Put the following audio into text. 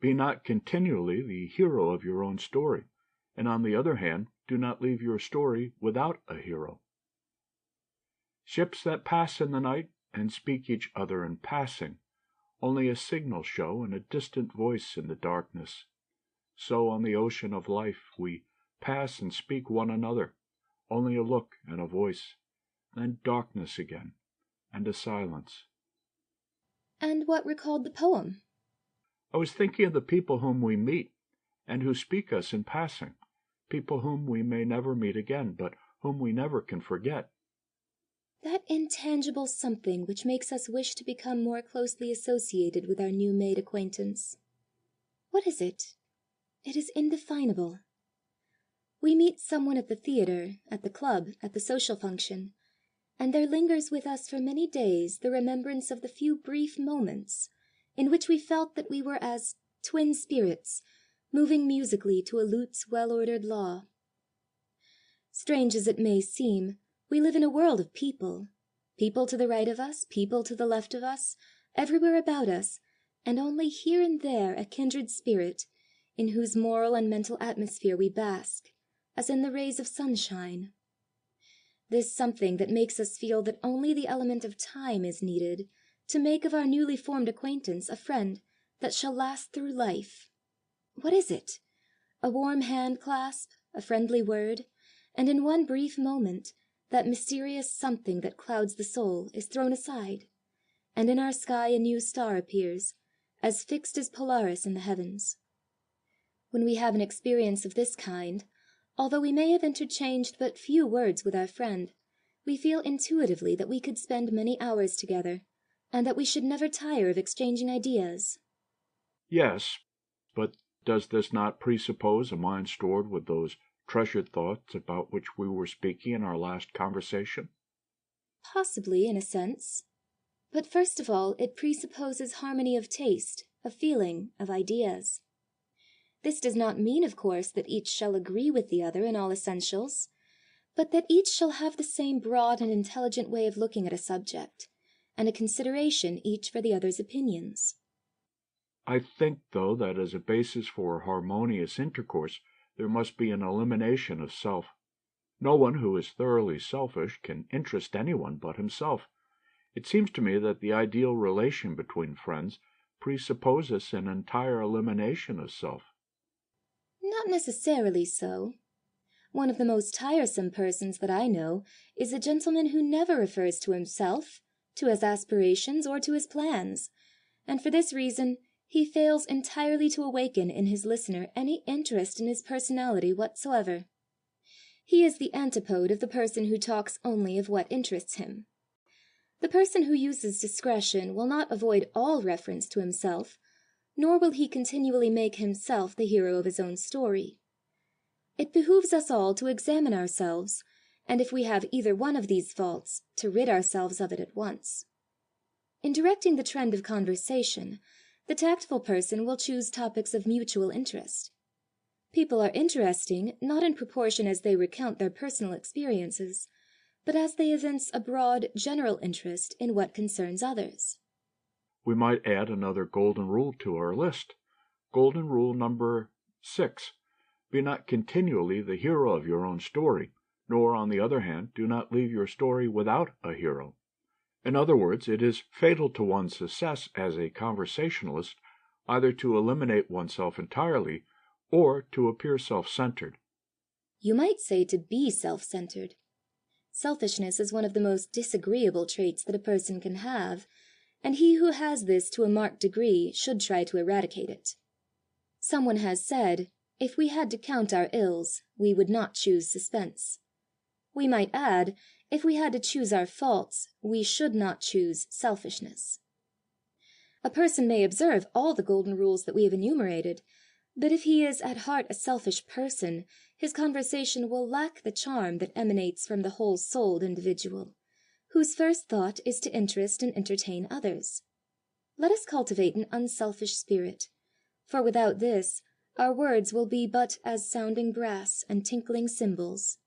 Be not continually the hero of your own story, and on the other hand, do not leave your story without a hero. Ships that pass in the night and speak each other in passing, only a signal show and a distant voice in the darkness. So on the ocean of life we pass and speak one another, only a look and a voice, then darkness again, and a silence. And what recalled the poem? I was thinking of the people whom we meet, and who speak us in passing, people whom we may never meet again, but whom we never can forget. That intangible something which makes us wish to become more closely associated with our new-made acquaintance. What is it? It is indefinable. We meet someone at the theatre, at the club, at the social function, and there lingers with us for many days the remembrance of the few brief moments in which we felt that we were as twin spirits, moving musically to a lute's well-ordered law. Strange as it may seem, we live in a world of people, people to the right of us, people to the left of us, everywhere about us, and only here and there a kindred spirit, in whose moral and mental atmosphere we bask, as in the rays of sunshine. This something that makes us feel that only the element of time is needed to make of our newly formed acquaintance a friend that shall last through life. What is it? A warm hand-clasp, a friendly word, and in one brief moment that mysterious something that clouds the soul is thrown aside, and in our sky a new star appears, as fixed as Polaris in the heavens. When we have an experience of this kind, although we may have interchanged but few words with our friend, we feel intuitively that we could spend many hours together, and that we should never tire of exchanging ideas. Yes, but does this not presuppose a mind stored with those treasured thoughts about which we were speaking in our last conversation? Possibly, in a sense. But first of all, it presupposes harmony of taste, of feeling, of ideas. This does not mean, of course, that each shall agree with the other in all essentials, but that each shall have the same broad and intelligent way of looking at a subject, and a consideration each for the other's opinions. I think, though, that as a basis for harmonious intercourse there must be an elimination of self. No one who is thoroughly selfish can interest anyone but himself. It seems to me that the ideal relation between friends presupposes an entire elimination of self. Not necessarily so. One of the most tiresome persons that I know is a gentleman who never refers to himself, to his aspirations, or to his plans, and for this reason he fails entirely to awaken in his listener any interest in his personality whatsoever. He is the antipode of the person who talks only of what interests him. The person who uses discretion will not avoid all reference to himself, nor will he continually make himself the hero of his own story. It behooves us all to examine ourselves, and if we have either one of these faults, to rid ourselves of it at once. In directing the trend of conversation, the tactful person will choose topics of mutual interest. People are interesting, not in proportion as they recount their personal experiences, but as they evince a broad, general interest in what concerns others. We might add another golden rule to our list. Golden rule number 6. Be not continually the hero of your own story, nor, on the other hand, do not leave your story without a hero. In other words, it is fatal to one's success as a conversationalist either to eliminate oneself entirely or to appear self-centered. You might say to be self-centered. Selfishness is one of the most disagreeable traits that a person can have, and he who has this to a marked degree should try to eradicate it. Someone has said, if we had to count our ills, we would not choose suspense. We might add, if we had to choose our faults, we should not choose selfishness. A person may observe all the golden rules that we have enumerated, but if he is at heart a selfish person, his conversation will lack the charm that emanates from the whole-souled individual, whose first thought is to interest and entertain others. Let us cultivate an unselfish spirit, for without this, our words will be but as sounding brass and tinkling cymbals.